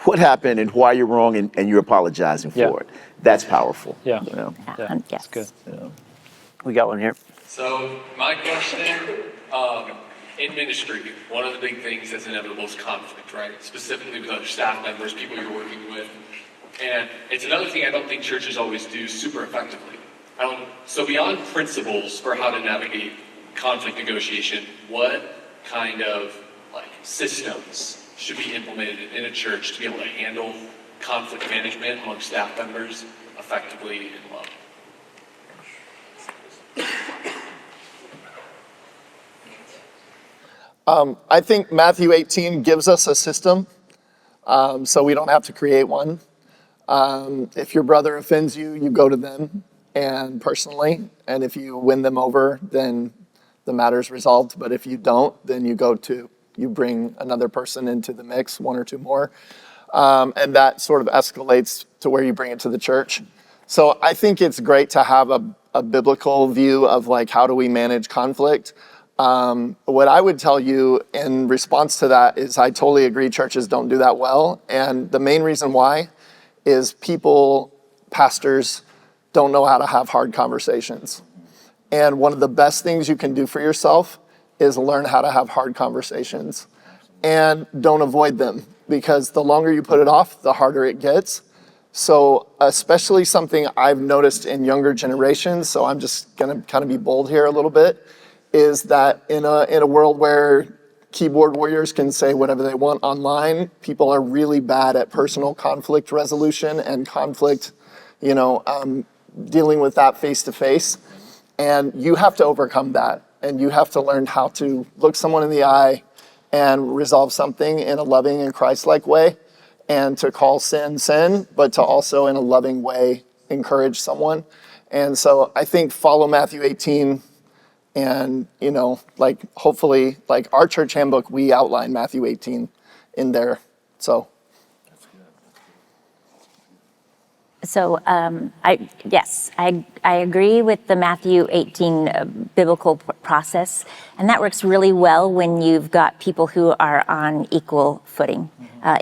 what happened and why you're wrong, and you're apologizing for it. That's powerful. Yeah. Yes. That's good. We got one here. So my question, in ministry, one of the big things that's inevitable is conflict, right? Specifically with other staff members, people you're working with. And it's another thing I don't think churches always do super effectively. So beyond principles for how to navigate conflict negotiation, what kind of systems should be implemented in a church to be able to handle conflict management among staff members effectively and well? I think Matthew 18 gives us a system, so we don't have to create one. If your brother offends you, you go to them and personally, and if you win them over, then the matter's resolved. But if you don't, then you bring another person into the mix, one or two more, and that sort of escalates to where you bring it to the church. So I think it's great to have a biblical view of how do we manage conflict. What I would tell you in response to that is I totally agree churches don't do that well. And the main reason why is pastors don't know how to have hard conversations. And one of the best things you can do for yourself is learn how to have hard conversations, and don't avoid them, because the longer you put it off, the harder it gets. So especially something I've noticed in younger generations, so I'm just gonna kind of be bold here a little bit, is that in a world where keyboard warriors can say whatever they want online, people are really bad at personal conflict resolution and conflict, dealing with that face to face. And you have to overcome that. And you have to learn how to look someone in the eye and resolve something in a loving and Christ-like way, and to call sin, sin, but to also in a loving way encourage someone. And so I think follow Matthew 18, and hopefully our church handbook, we outline Matthew 18 in there. So So I agree with the Matthew 18 biblical process, and that works really well when you've got people who are on equal footing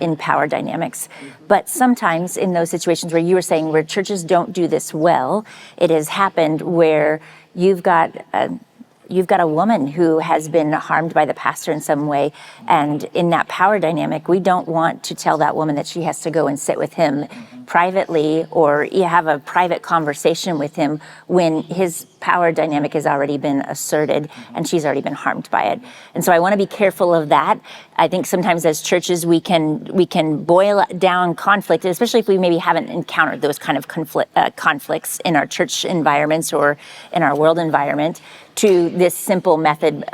in power dynamics. But sometimes in those situations where you were saying where churches don't do this well, it has happened where you've got a woman who has been harmed by the pastor in some way, and in that power dynamic, we don't want to tell that woman that she has to go and sit with him privately or you have a private conversation with him when his power dynamic has already been asserted and she's already been harmed by it. And so I want to be careful of that. I think sometimes as churches we can boil down conflict, especially if we maybe haven't encountered those kind of conflicts in our church environments or in our world environment, to this simple method.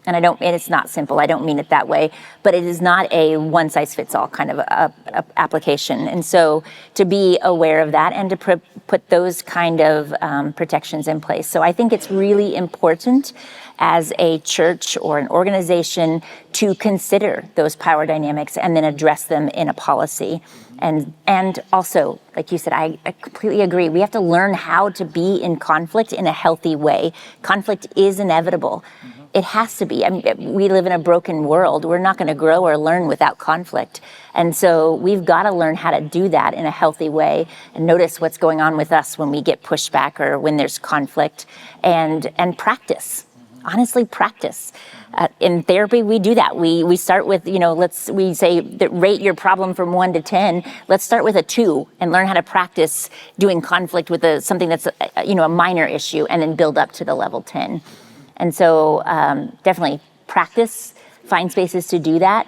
And it's not simple, I don't mean it that way, but it is not a one-size-fits-all kind of a application. And so to be aware of that and to put those kind of protections in place. So I think it's really important as a church or an organization to consider those power dynamics and then address them in a policy. And also, like you said, I completely agree. We have to learn how to be in conflict in a healthy way. Conflict is inevitable. It has to be. I mean, we live in a broken world. We're not going to grow or learn without conflict. And so we've got to learn how to do that in a healthy way and notice what's going on with us when we get pushback or when there's conflict, and practice. Honestly, practice. In therapy, we do that. We start with, we say that rate your problem from 1 to 10. Let's start with a 2 and learn how to practice doing conflict with something that's a minor issue, and then build up to the level 10. And so definitely practice, find spaces to do that,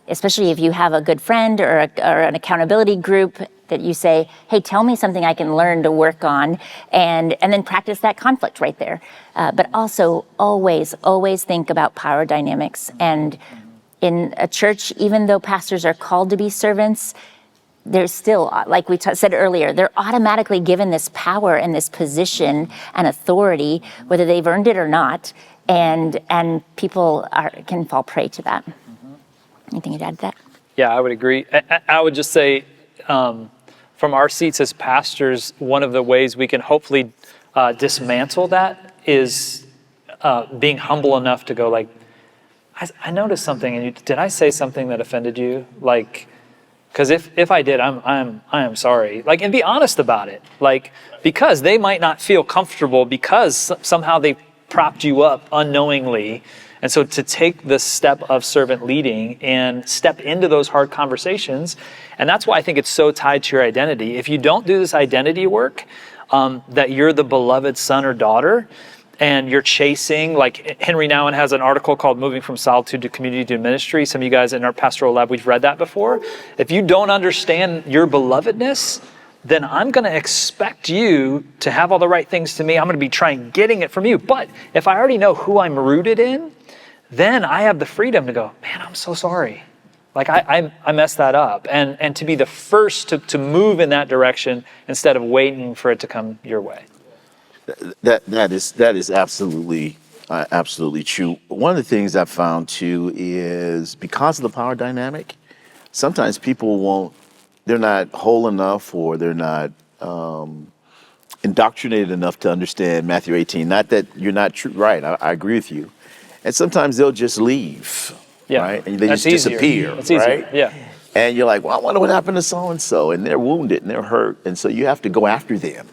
especially if you have a good friend or an accountability group that you say, hey, tell me something I can learn to work on, and then practice that conflict right there. But also always think about power dynamics. And in a church, even though pastors are called to be servants, there's still, like we said earlier, they're automatically given this power and this position and authority, whether they've earned it or not, and people can fall prey to that. Anything you'd add to that? Yeah, I would agree. I would just say, from our seats as pastors, one of the ways we can hopefully dismantle that is being humble enough to go like, I noticed something, and did I say something that offended you? Like, because if I did, I am sorry. Like, and be honest about it. Like, because they might not feel comfortable because somehow they propped you up unknowingly. And so to take the step of servant leading and step into those hard conversations, and that's why I think it's so tied to your identity. If you don't do this identity work, that you're the beloved son or daughter, and you're chasing, like Henry Nouwen has an article called Moving from Solitude to Community to Ministry. Some of you guys in our pastoral lab, we've read that before. If you don't understand your belovedness, then I'm going to expect you to have all the right things to me. I'm going to be trying getting it from you. But if I already know who I'm rooted in, then I have the freedom to go, man, I'm so sorry. Like I messed that up. And to be the first to move in that direction instead of waiting for it to come your way. That is absolutely true. One of the things I've found too is because of the power dynamic, sometimes people they're not whole enough, or they're not indoctrinated enough to understand Matthew 18. Not that you're not true, right? I agree with you. And sometimes they'll just leave, right? And they just disappear, right? Yeah. And you're like, well, I wonder what happened to so and so, and they're wounded and they're hurt, and so you have to go after them.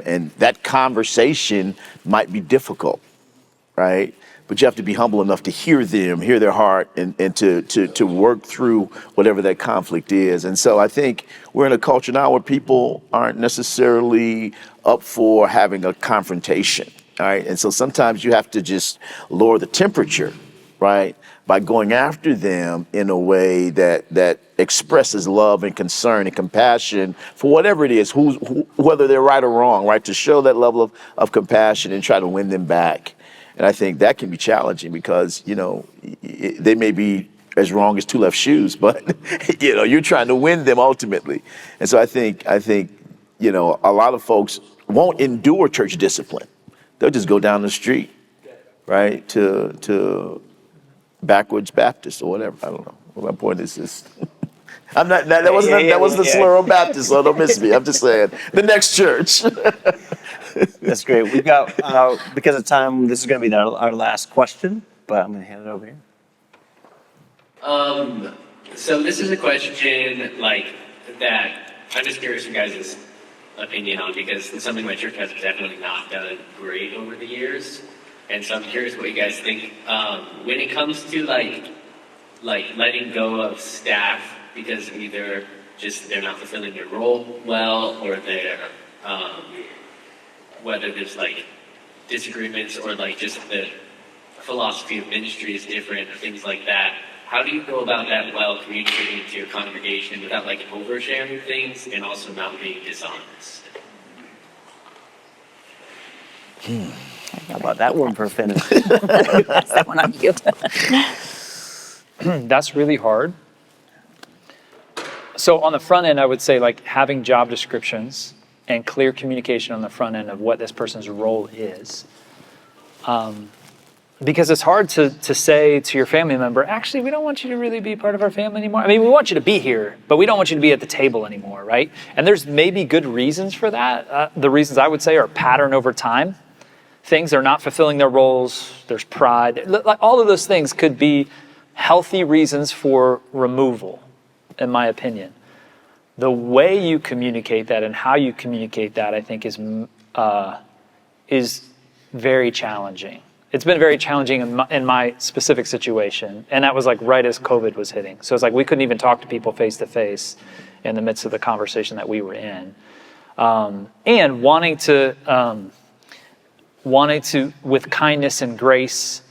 And that conversation might be difficult, right? But you have to be humble enough to hear them, hear their heart, and to work through whatever that conflict is. And so I think we're in a culture now where people aren't necessarily up for having a confrontation, right? And so sometimes you have to just lower the temperature, right? By going after them in a way that expresses love and concern and compassion for whatever it is, whether they're right or wrong, right? To show that level of compassion and try to win them back. And I think that can be challenging because, they may be as wrong as two left shoes, but, you're trying to win them ultimately. And so I think, a lot of folks won't endure church discipline. They'll just go down the street, right? To Backwoods Baptist or whatever. I don't know. What my point is this. I'm not. That wasn't the slur on Baptist, so don't miss me. I'm just saying the next church. That's great. We've got, because of time, this is going to be our last question, but I'm going to hand it over here. So this is a question like that I'm just curious your guys' opinion on, because it's something my church has definitely not done great over the years. And so I'm curious what you guys think when it comes to like letting go of staff because either just they're not fulfilling their role well, or they're whether there's like disagreements or like just the philosophy of ministry is different or things like that. How do you go about that while communicating to your congregation without like oversharing things and also not being dishonest? How about that one for a finish? That's that one on you. That's really hard. So on the front end, I would say like having job descriptions and clear communication on the front end of what this person's role is. Because it's hard to say to your family member, actually, we don't want you to really be part of our family anymore. I mean, we want you to be here, but we don't want you to be at the table anymore, right? And there's maybe good reasons for that. The reasons I would say are pattern over time. Things are not fulfilling their roles. There's pride. Like all of those things could be healthy reasons for removal, in my opinion. The way you communicate that and how you communicate that, I think, is very challenging. It's been very challenging in my specific situation. And that was like right as COVID was hitting. So it's like we couldn't even talk to people face to face in the midst of the conversation that we were in. And wanting to, with kindness and grace,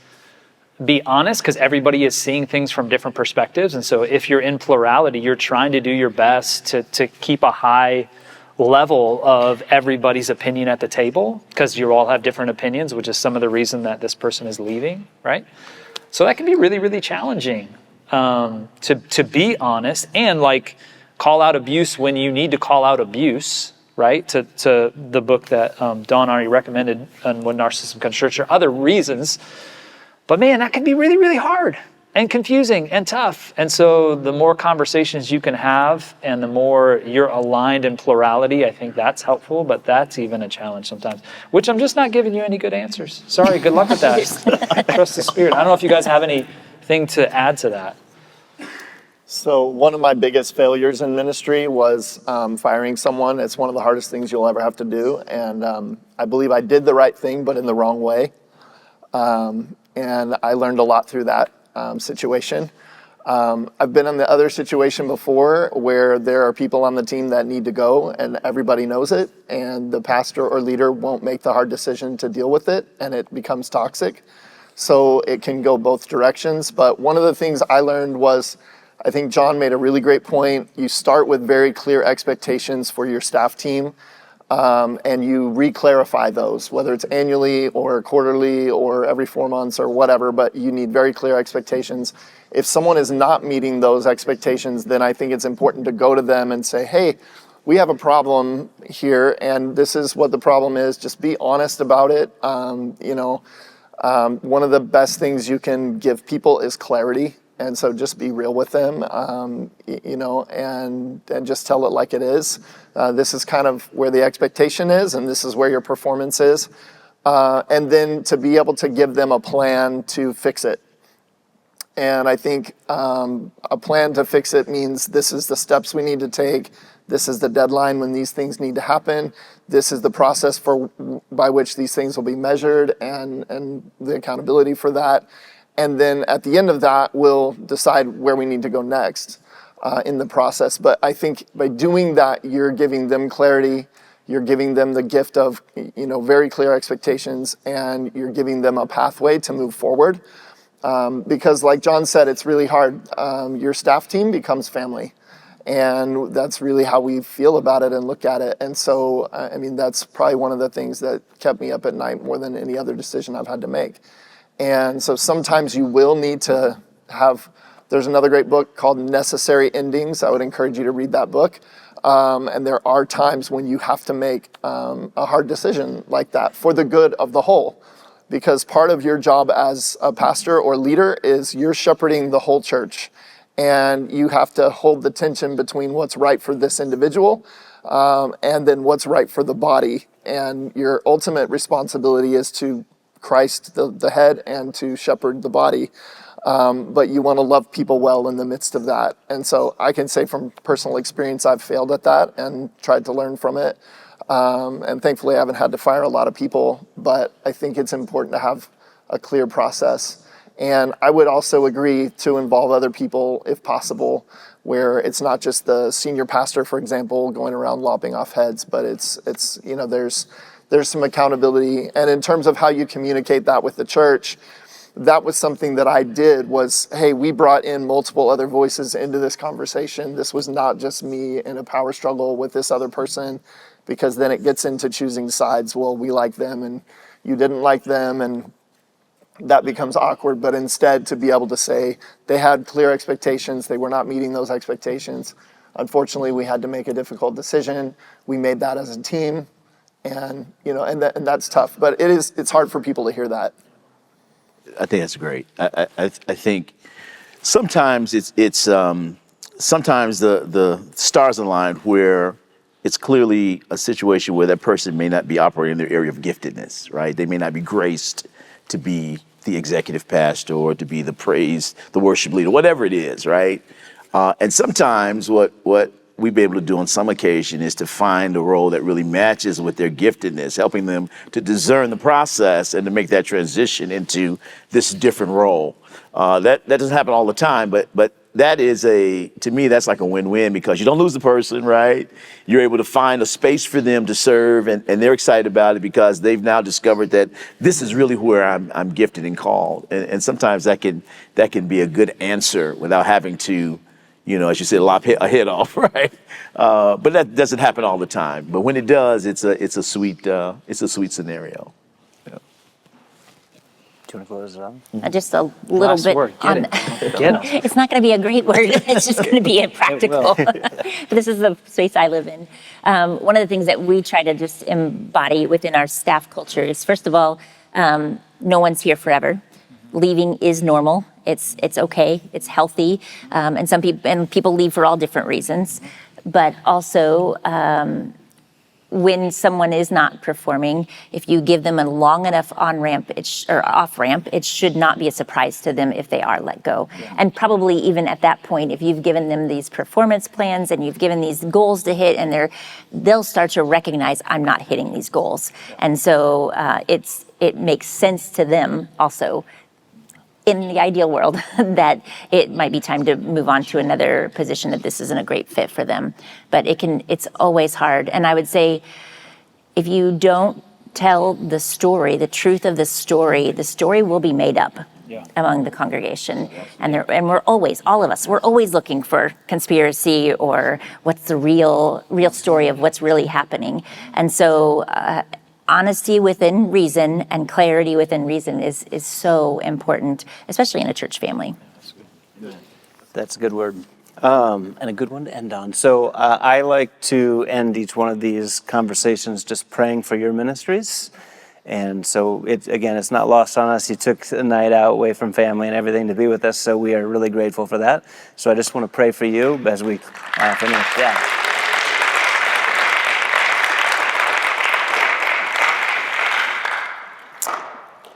be honest, because everybody is seeing things from different perspectives. And so if you're in plurality, you're trying to do your best to keep a high level of everybody's opinion at the table, because you all have different opinions, which is some of the reason that this person is leaving, right? So that can be really, really challenging to be honest and like call out abuse when you need to call out abuse, right? To the book that Dawn already recommended on When Narcissism Comes to Church, or other reasons. But man, that can be really, really hard and confusing and tough. And so the more conversations you can have and the more you're aligned in plurality, I think that's helpful, but that's even a challenge sometimes, which I'm just not giving you any good answers. Sorry, good luck with that. Trust the Spirit. I don't know if you guys have anything to add to that. So one of my biggest failures in ministry was firing someone. It's one of the hardest things you'll ever have to do. And I believe I did the right thing, but in the wrong way. And I learned a lot through that situation. I've been in the other situation before where there are people on the team that need to go and everybody knows it, and the pastor or leader won't make the hard decision to deal with it, and it becomes toxic. So it can go both directions. But one of the things I learned was, I think John made a really great point. You start with very clear expectations for your staff team. And you re-clarify those, whether it's annually or quarterly or every 4 months or whatever, but you need very clear expectations. If someone is not meeting those expectations, then I think it's important to go to them and say, hey, we have a problem here, and this is what the problem is. Just be honest about it. One of the best things you can give people is clarity. And so just be real with them, and just tell it like it is. This is kind of where the expectation is, and this is where your performance is. And then to be able to give them a plan to fix it. And I think a plan to fix it means this is the steps we need to take. This is the deadline when these things need to happen. This is the process by which these things will be measured and the accountability for that. And then at the end of that, we'll decide where we need to go next in the process. But I think by doing that, you're giving them clarity, you're giving them the gift of very clear expectations, and you're giving them a pathway to move forward. Because like John said, it's really hard. Your staff team becomes family. And that's really how we feel about it and look at it. And so, that's probably one of the things that kept me up at night more than any other decision I've had to make. And so sometimes you will need to there's another great book called Necessary Endings. I would encourage you to read that book. And there are times when you have to make a hard decision like that for the good of the whole. Because part of your job as a pastor or leader is you're shepherding the whole church. And you have to hold the tension between what's right for this individual and then what's right for the body. And your ultimate responsibility is to Christ, the head, and to shepherd the body. But you want to love people well in the midst of that. And so I can say from personal experience, I've failed at that and tried to learn from it. And thankfully, I haven't had to fire a lot of people, but I think it's important to have a clear process. And I would also agree to involve other people if possible, where it's not just the senior pastor, for example, going around lopping off heads, but it's there's some accountability. And in terms of how you communicate that with the church, that was something that I did was, hey, we brought in multiple other voices into this conversation. This was not just me in a power struggle with this other person, because then it gets into choosing sides. Well, we like them and you didn't like them, and that becomes awkward. But instead, to be able to say they had clear expectations, they were not meeting those expectations. Unfortunately, we had to make a difficult decision. We made that as a team, and and that's tough. But it's hard for people to hear that. I think that's great. I think sometimes it's sometimes the stars align where it's clearly a situation where that person may not be operating in their area of giftedness, right? They may not be graced to be the executive pastor or to be the worship leader, whatever it is, right? And sometimes what we've been able to do on some occasion is to find a role that really matches with their giftedness, helping them to discern the process and to make that transition into this different role. That doesn't happen all the time, but that is to me, that's like a win-win, because you don't lose the person, right? You're able to find a space for them to serve, and they're excited about it because they've now discovered that this is really where I'm gifted and called. And sometimes that can be a good answer without having to, as you said, lop a head off, right? But that doesn't happen all the time. But when it does, it's a sweet scenario. Do you want to close it up? Just a little Last bit word. on. It's not going to be a great word. It's just going to be a practical. But this is the space I live in. One of the things that we try to just embody within our staff culture is, first of all, no one's here forever. Leaving is normal. It's okay. It's healthy. And people leave for all different reasons. But also, when someone is not performing, if you give them a long enough on-ramp or off-ramp, it should not be a surprise to them if they are let go. Yeah. And probably even at that point, if you've given them these performance plans and you've given these goals to hit, and they'll start to recognize, I'm not hitting these goals. Yeah. And so it makes sense to them also, in the ideal world, that it might be time to move on to another position, that this isn't a great fit for them. But it's always hard. And I would say, if you don't tell the story, the truth of the story will be made up among the congregation. And we're always, all of us, we're always looking for conspiracy or what's the real story of what's really happening. And so, honesty within reason and clarity within reason is so important, especially in a church family. That's a good word. And a good one to end on. So I like to end each one of these conversations just praying for your ministries. And so it's not lost on us. You took a night out away from family and everything to be with us. So we are really grateful for that. So I just want to pray for you as we finish. Yeah.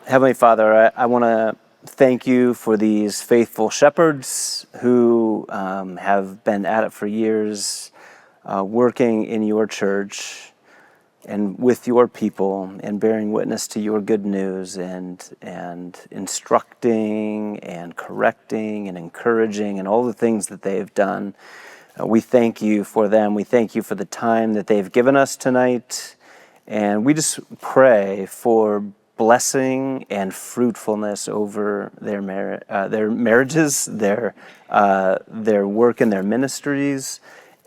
Heavenly Father, I want to thank you for these faithful shepherds who have been at it for years, working in your church and with your people and bearing witness to your good news and instructing and correcting and encouraging and all the things that they have done. We thank you for them. We thank you for the time that they've given us tonight. And we just pray for blessing and fruitfulness over their marriages, their work and their ministries,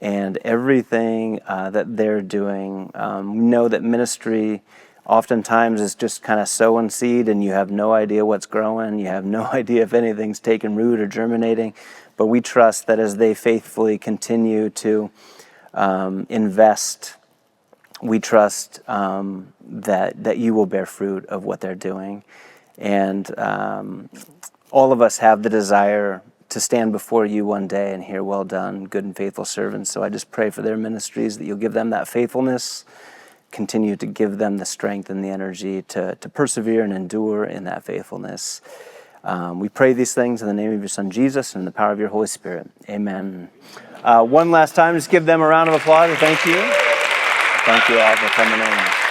and everything that they're doing. We know that ministry oftentimes is just kind of sowing seed, and you have no idea what's growing. You have no idea if anything's taking root or germinating. But we trust that as they faithfully continue to invest, we trust that you will bear fruit of what they're doing. And all of us have the desire to stand before you one day and hear, well done, good and faithful servants. So I just pray for their ministries, that you'll give them that faithfulness, continue to give them the strength and the energy to persevere and endure in that faithfulness. We pray these things in the name of your Son, Jesus, and in the power of your Holy Spirit. Amen. One last time, just give them a round of applause. Thank you. Thank you all for coming in.